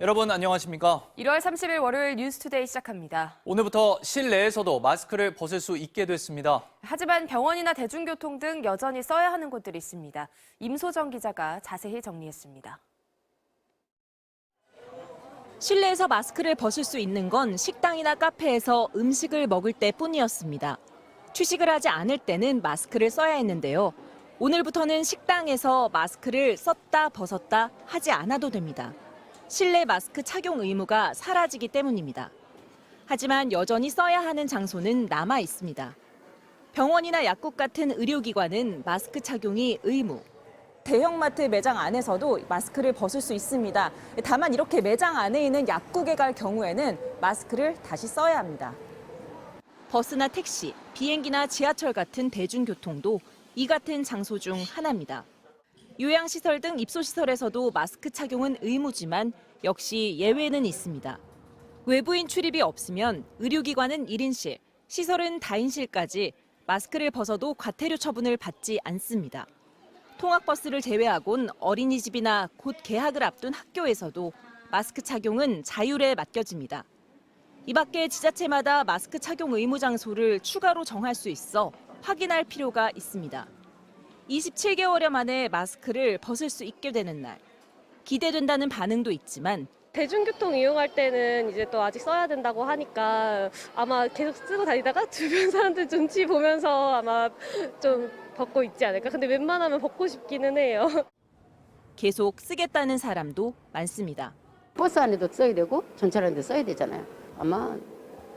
여러분 안녕하십니까? 1월 30일 월요일 뉴스투데이 시작합니다. 오늘부터 실내에서도 마스크를 벗을 수 있게 됐습니다. 하지만 병원이나 대중교통 등 여전히 써야 하는 곳들이 있습니다. 임소정 기자가 자세히 정리했습니다. 실내에서 마스크를 벗을 수 있는 건 식당이나 카페에서 음식을 먹을 때뿐이었습니다. 취식을 하지 않을 때는 마스크를 써야 했는데요. 오늘부터는 식당에서 마스크를 썼다 벗었다 하지 않아도 됩니다. 실내 마스크 착용 의무가 사라지기 때문입니다. 하지만 여전히 써야 하는 장소는 남아 있습니다. 병원이나 약국 같은 의료기관은 마스크 착용이 의무. 대형마트 매장 안에서도 마스크를 벗을 수 있습니다. 다만 이렇게 매장 안에 있는 약국에 갈 경우에는 마스크를 다시 써야 합니다. 버스나 택시, 비행기나 지하철 같은 대중교통도 이 같은 장소 중 하나입니다. 요양시설 등 입소시설에서도 마스크 착용은 의무지만 역시 예외는 있습니다. 외부인 출입이 없으면 의료기관은 1인실, 시설은 다인실까지 마스크를 벗어도 과태료 처분을 받지 않습니다. 통학버스를 제외하곤 어린이집이나 곧 개학을 앞둔 학교에서도 마스크 착용은 자율에 맡겨집니다. 이 밖에 지자체마다 마스크 착용 의무 장소를 추가로 정할 수 있어 확인할 필요가 있습니다. 27개월여 만에 마스크를 벗을 수 있게 되는 날. 기대된다는 반응도 있지만 대중교통 이용할 때는 이제 또 아직 써야 된다고 하니까 아마 계속 쓰고 다니다가 주변 사람들 눈치 보면서 아마 좀 벗고 있지 않을까. 근데 웬만하면 벗고 싶기는 해요. 계속 쓰겠다는 사람도 많습니다. 버스 안에도 써야 되고 전철 안에도 써야 되잖아요. 아마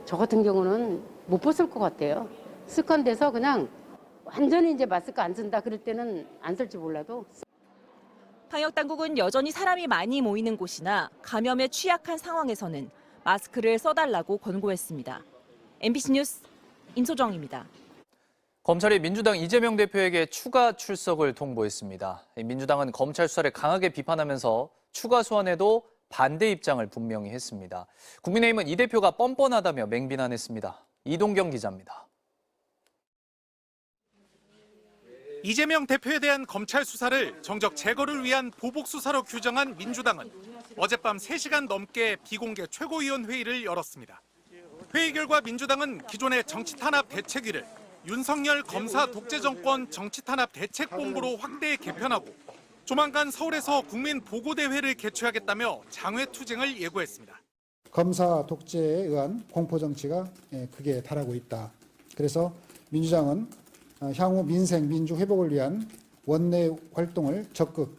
저 같은 경우는 못 벗을 것 같아요. 습관돼서 그냥 완전히 이제 마스크 안 쓴다 그럴 때는 안 쓸지 몰라도. 방역당국은 여전히 사람이 많이 모이는 곳이나 감염에 취약한 상황에서는 마스크를 써달라고 권고했습니다. MBC 뉴스 임소정입니다. 검찰이 민주당 이재명 대표에게 추가 출석을 통보했습니다. 민주당은 검찰 수사를 강하게 비판하면서 추가 소환에도 반대 입장을 분명히 했습니다. 국민의힘은 이 대표가 뻔뻔하다며 맹비난했습니다. 이동경 기자입니다. 이재명 대표에 대한 검찰 수사를 정적 제거를 위한 보복 수사로 규정한 민주당은 어젯밤 3시간 넘게 비공개 최고위원 회의를 열었습니다. 회의 결과 민주당은 기존의 정치탄압 대책위를 윤석열 검사 독재 정권 정치탄압 대책본부로 확대 개편하고 조만간 서울에서 국민 보고대회를 개최하겠다며 장외 투쟁을 예고했습니다. 검사 독재에 의한 공포 정치가 크게 달하고 있다. 그래서 민주당은 향후 민생 민주 회복을 위한 원내 활동을 적극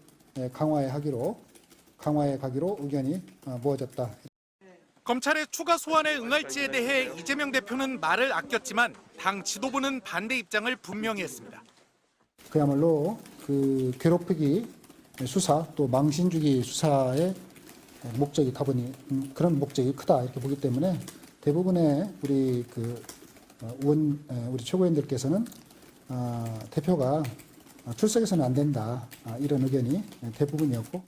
강화해 가기로 의견이 모아졌다. 검찰의 추가 소환에 응할지에 대해 이재명 대표는 말을 아꼈지만 당 지도부는 반대 입장을 분명히 했습니다. 그야말로 그 괴롭히기 수사 또 망신 주기 수사의 목적이 다분히 그런 목적이 크다 이렇게 보기 때문에 대부분의 우리 우리 최고위원들께서는 대표가 출석해서는 안 된다 이런 의견이 대부분이었고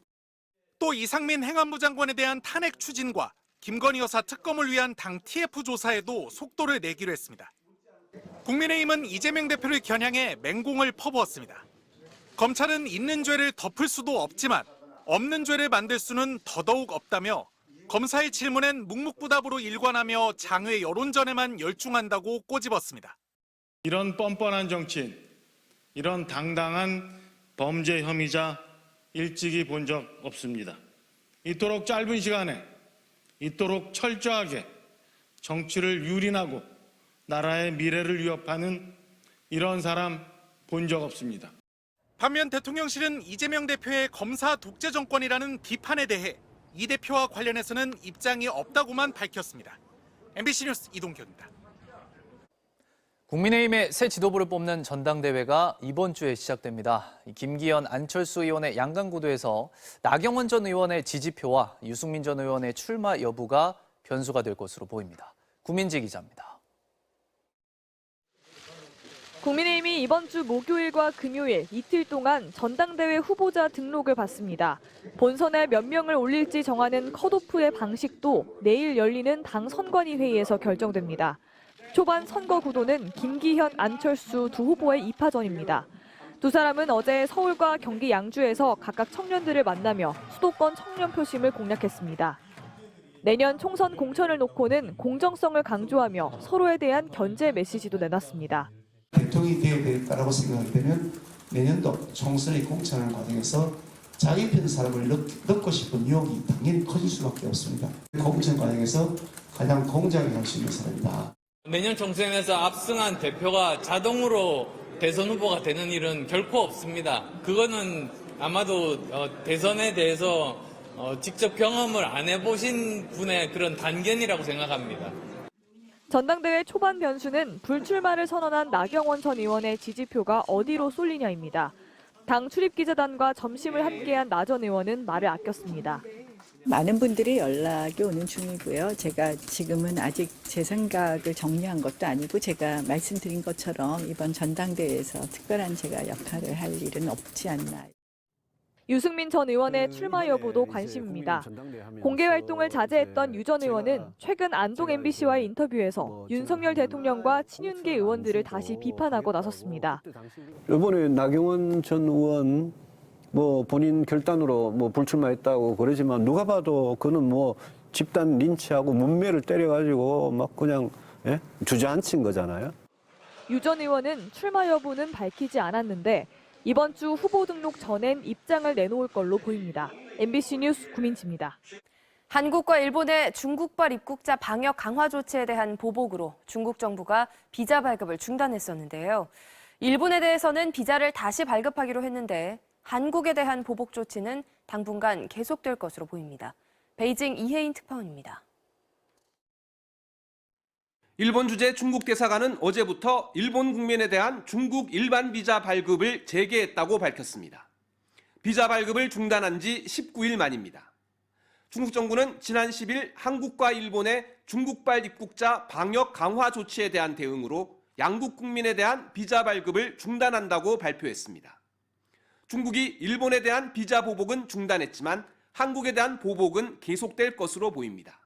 또 이상민 행안부 장관에 대한 탄핵 추진과 김건희 여사 특검을 위한 당 TF 조사에도 속도를 내기로 했습니다. 국민의힘은 이재명 대표를 겨냥해 맹공을 퍼부었습니다. 검찰은 있는 죄를 덮을 수도 없지만 없는 죄를 만들 수는 더더욱 없다며 검사의 질문엔 묵묵부답으로 일관하며 장외 여론전에만 열중한다고 꼬집었습니다. 이런 뻔뻔한 정치인, 이런 당당한 범죄 혐의자 일찍이 본 적 없습니다. 이토록 짧은 시간에 이토록 철저하게 정치를 유린하고 나라의 미래를 위협하는 이런 사람 본 적 없습니다. 반면 대통령실은 이재명 대표의 검사 독재 정권이라는 비판에 대해 이 대표와 관련해서는 입장이 없다고만 밝혔습니다. MBC 뉴스 이동경입니다. 국민의힘의 새 지도부를 뽑는 전당대회가 이번 주에 시작됩니다. 김기현, 안철수 의원의 양강구도에서 나경원 전 의원의 지지표와 유승민 전 의원의 출마 여부가 변수가 될 것으로 보입니다. 구민지 기자입니다. 국민의힘이 이번 주 목요일과 금요일 이틀 동안 전당대회 후보자 등록을 받습니다. 본선에 몇 명을 올릴지 정하는 컷오프의 방식도 내일 열리는 당 선관위 회의에서 결정됩니다. 초반 선거 구도는 김기현, 안철수 두 후보의 2파전입니다. 두 사람은 어제 서울과 경기 양주에서 각각 청년들을 만나며 수도권 청년 표심을 공략했습니다. 내년 총선 공천을 놓고는 공정성을 강조하며 서로에 대한 견제 메시지도 내놨습니다. 대통령이 되어야 되겠다라고 생각할 때는 내년도 총선의 공천하는 과정에서 자기 편 사람을 넣고 싶은 유혹이 당연히 커질 수밖에 없습니다. 공천 과정에서 가장 공정하게 할 수 있는 사람이다. 내년 총선에서 압승한 대표가 자동으로 대선 후보가 되는 일은 결코 없습니다. 그거는 아마도 대선에 대해서 직접 경험을 안 해보신 분의 그런 단견이라고 생각합니다. 전당대회 초반 변수는 불출마를 선언한 나경원 전 의원의 지지표가 어디로 쏠리냐입니다. 당 출입기자단과 점심을 함께한 나 전 의원은 말을 아꼈습니다. 많은 분들이 연락이 오는 중이고요. 제가 지금은 아직 제 생각을 정리한 것도 아니고 제가 말씀드린 것처럼 이번 전당대회에서 특별한 제가 역할을 할 일은 없지 않나. 유승민 전 의원의 출마 여부도 관심입니다. 공개 활동을 자제했던 유 전 의원은 최근 안동 MBC와의 인터뷰에서 윤석열 대통령과 친윤계 의원들을 다시 비판하고 나섰습니다. 이번에 나경원 전 의원 본인 결단으로 불출마했다고 그러지만 누가 봐도 그는 집단 린치하고 문매를 때려가지고 막 그냥 주저앉힌 거잖아요. 유 전 의원은 출마 여부는 밝히지 않았는데 이번 주 후보 등록 전엔 입장을 내놓을 걸로 보입니다. MBC 뉴스 구민지입니다. 한국과 일본의 중국발 입국자 방역 강화 조치에 대한 보복으로 중국 정부가 비자 발급을 중단했었는데요. 일본에 대해서는 비자를 다시 발급하기로 했는데 한국에 대한 보복 조치는 당분간 계속될 것으로 보입니다. 베이징 이혜인 특파원입니다. 일본 주재 중국 대사관은 어제부터 일본 국민에 대한 중국 일반 비자 발급을 재개했다고 밝혔습니다. 비자 발급을 중단한 지 19일 만입니다. 중국 정부는 지난 10일 한국과 일본의 중국발 입국자 방역 강화 조치에 대한 대응으로 양국 국민에 대한 비자 발급을 중단한다고 발표했습니다. 중국이 일본에 대한 비자 보복은 중단했지만 한국에 대한 보복은 계속될 것으로 보입니다.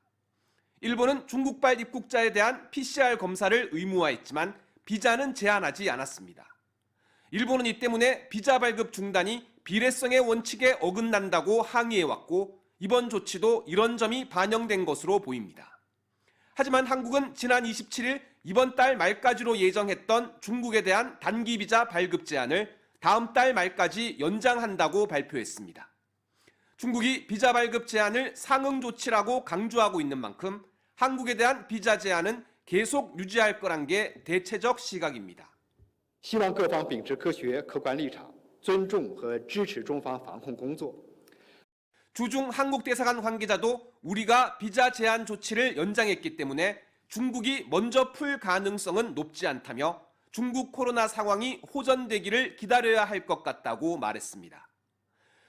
일본은 중국발 입국자에 대한 PCR 검사를 의무화했지만 비자는 제한하지 않았습니다. 일본은 이 때문에 비자 발급 중단이 비례성의 원칙에 어긋난다고 항의해왔고 이번 조치도 이런 점이 반영된 것으로 보입니다. 하지만 한국은 지난 27일 이번 달 말까지로 예정했던 중국에 대한 단기 비자 발급 제한을 다음 달 말까지 연장한다고 발표했습니다. 중국이 비자 발급 제한을 상응 조치라고 강조하고 있는 만큼 한국에 대한 비자 제한은 계속 유지할 거란 게 대체적 시각입니다. 希望各方秉持科学客观立场，尊重和支持中方防控工作。 주중 한국 대사관 관계자도 우리가 비자 제한 조치를 연장했기 때문에 중국이 먼저 풀 가능성은 높지 않다며 중국 코로나 상황이 호전되기를 기다려야 할 것 같다고 말했습니다.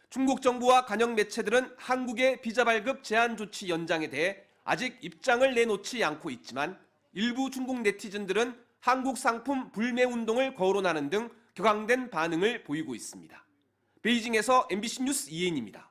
중국 정부와 관영 매체들은 한국의 비자 발급 제한 조치 연장에 대해 아직 입장을 내놓지 않고 있지만 일부 중국 네티즌들은 한국 상품 불매 운동을 거론하는 등 격앙된 반응을 보이고 있습니다. 베이징에서 MBC 뉴스 이혜인입니다.